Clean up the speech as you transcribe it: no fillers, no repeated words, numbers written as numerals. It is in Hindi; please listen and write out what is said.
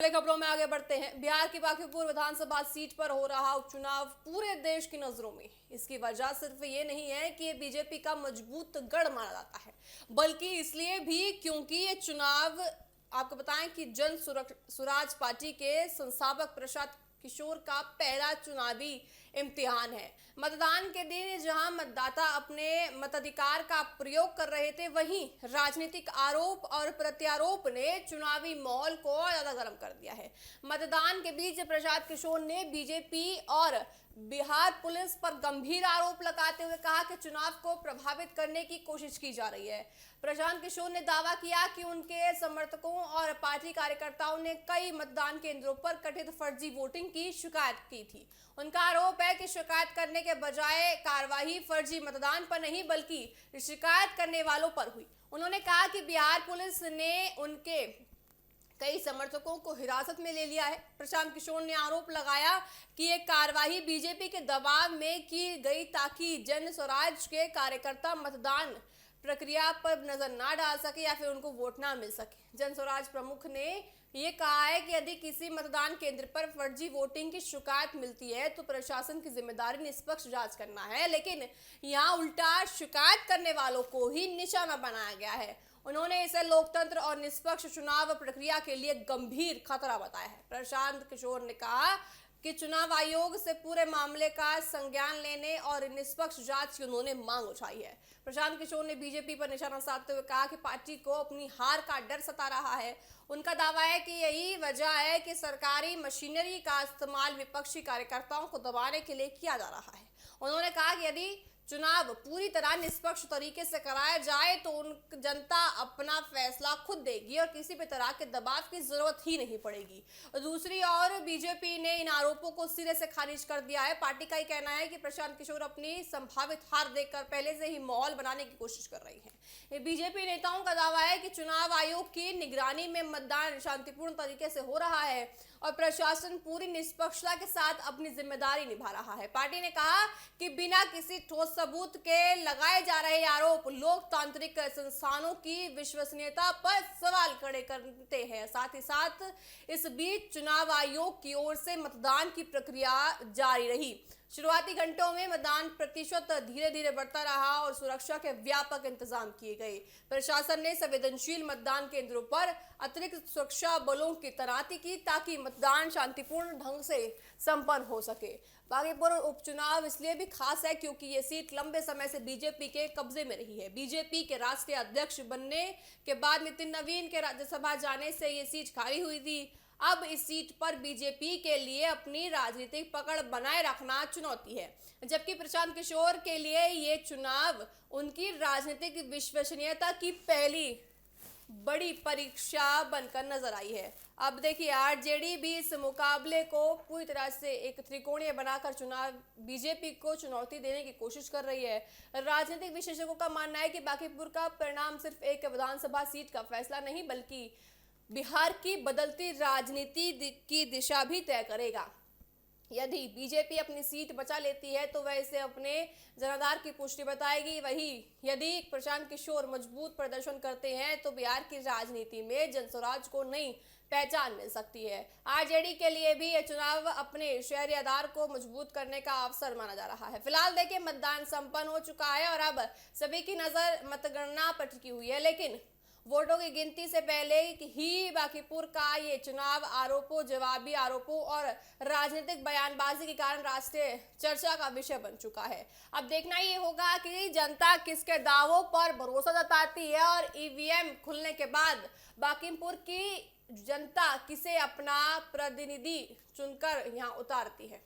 अगले खबरों में आगे बढ़ते हैं। बिहार की बांकीपुर विधानसभा सीट पर हो रहा उपचुनाव पूरे देश की नजरों में। इसकी वजह सिर्फ ये नहीं है कि ये बीजेपी का मजबूत गढ़ माना जाता है, बल्कि इसलिए भी क्योंकि ये चुनाव, आपको बताएं कि जन सुराज पार्टी के संस्थापक प्रशांत किशोर का पहला चुनावी इम्तिहान है। मतदान के दिन जहां मतदाता अपने मताधिकार का प्रयोग कर रहे थे, वहीं राजनीतिक आरोप और प्रत्यारोप ने चुनावी माहौल को ज्यादा गर्म कर दिया है। मतदान के बीच प्रशांत किशोर ने बीजेपी और बिहार पुलिस पर गंभीर आरोप लगाते हुए कहा कि चुनाव को प्रभावित करने की कोशिश की जा रही है। प्रशांत किशोर ने दावा किया कि उनके समर्थकों और पार्टी कार्यकर्ताओं ने कई मतदान केंद्रों पर कथित फर्जी वोटिंग की शिकायत की थी। उनका आरोप है कि शिकायत करने के बजाय कार्रवाई फर्जी मतदान पर नहीं बल्कि शिकायत करने वालों पर हुई। उन्होंने कहा कि बिहार पुलिस ने उनके कई समर्थकों को हिरासत में ले लिया है। प्रशांत किशोर ने आरोप लगाया कि ये कार्रवाई बीजेपी के दबाव में की गई ताकि जन स्वराज के कार्यकर्ता मतदान प्रक्रिया पर नजर ना डाल सके या फिर उनको वोट ना मिल सके। जन स्वराज प्रमुख ने ये कहा है कि यदि किसी मतदान केंद्र पर फर्जी वोटिंग की शिकायत मिलती है तो प्रशासन की जिम्मेदारी निष्पक्ष जांच करना है, लेकिन यहाँ उल्टा शिकायत करने वालों को ही निशाना बनाया गया है। उन्होंने इसे लोकतंत्र और निष्पक्ष चुनाव प्रक्रिया के लिए गंभीर खतरा बताया है। प्रशांत किशोर ने कहा कि चुनाव आयोग से पूरे मामले का संज्ञान लेने और निष्पक्ष जांच की उन्होंने मांग उठाई है। प्रशांत किशोर ने बीजेपी पर निशाना साधते हुए कहा कि पार्टी को अपनी हार का डर सता रहा है। उनका दावा है कि यही वजह है कि सरकारी मशीनरी का इस्तेमाल विपक्षी कार्यकर्ताओं को दबाने के लिए किया जा रहा है। उन्होंने कहा कि यदि चुनाव पूरी तरह निष्पक्ष तरीके से कराया जाए तो जनता अपना फैसला खुद देगी और किसी भी तरह के दबाव की जरूरत ही नहीं पड़ेगी। दूसरी ओर बीजेपी ने इन आरोपों को सिरे से खारिज कर दिया है। पार्टी का ही कहना है कि प्रशांत किशोर अपनी संभावित हार देखकर पहले से ही माहौल बनाने की कोशिश कर रही है। बीजेपी नेताओं का दावा है कि चुनाव आयोग की निगरानी में मतदान शांतिपूर्ण तरीके से हो रहा है और प्रशासन पूरी निष्पक्षता के साथ अपनी जिम्मेदारी निभा रहा है। पार्टी ने कहा कि बिना किसी ठोस सबूत के लगाए जा रहे आरोप लोकतांत्रिक संस्थानों की विश्वसनीयता पर सवाल खड़े करते हैं। साथ ही साथ इस बीच चुनाव आयोग की ओर से मतदान की प्रक्रिया जारी रही। शुरुआती घंटों में मतदान प्रतिशत धीरे धीरे बढ़ता रहा और सुरक्षा के व्यापक इंतजाम किए गए। प्रशासन ने संवेदनशील मतदान केंद्रों पर अतिरिक्त सुरक्षा बलों की तैनाती की ताकि मतदान शांतिपूर्ण ढंग से संपन्न हो सके। बांकीपुर उपचुनाव इसलिए भी खास है क्योंकि ये सीट लंबे समय से बीजेपी के कब्जे में रही है। बीजेपी के राष्ट्रीय अध्यक्ष बनने के बाद नितिन नवीन के राज्यसभा जाने से ये सीट खाली हुई थी। अब इस सीट पर बीजेपी के लिए अपनी राजनीतिक पकड़ बनाए रखना चुनौती है, जबकि प्रशांत किशोर के लिए ये चुनाव उनकी राजनीतिक विश्वसनीयता की पहली बड़ी परीक्षा बनकर नजर आई है। अब देखिए, आरजेडी भी इस मुकाबले को पूरी तरह से एक त्रिकोणीय बनाकर चुनाव बीजेपी को चुनौती देने की कोशिश कर रही है। राजनीतिक विशेषज्ञों का मानना है कि बांकीपुर का परिणाम सिर्फ एक विधानसभा सीट का फैसला नहीं बल्कि बिहार की बदलती राजनीति की दिशा भी तय करेगा। यदि बीजेपी अपनी सीट बचा लेती है तो वह इसे अपने जनाधार की पुष्टि बताएगी। वहीं यदि प्रशांत किशोर मजबूत प्रदर्शन करते हैं तो बिहार की राजनीति में जनस्वराज को नई पहचान मिल सकती है। आरजेडी के लिए भी यह चुनाव अपने शहरी आधार को मजबूत करने का अवसर माना जा रहा है। फिलहाल देखिए, मतदान संपन्न हो चुका है और अब सभी की नजर मतगणना पर टिकी हुई है, लेकिन वोटों की गिनती से पहले ही बांकीपुर का ये चुनाव आरोपों, जवाबी आरोपों और राजनीतिक बयानबाजी के कारण राष्ट्रीय चर्चा का विषय बन चुका है। अब देखना ये होगा कि जनता किसके दावों पर भरोसा जताती है और ईवीएम खुलने के बाद बांकीपुर की जनता किसे अपना प्रतिनिधि चुनकर यहाँ उतारती है।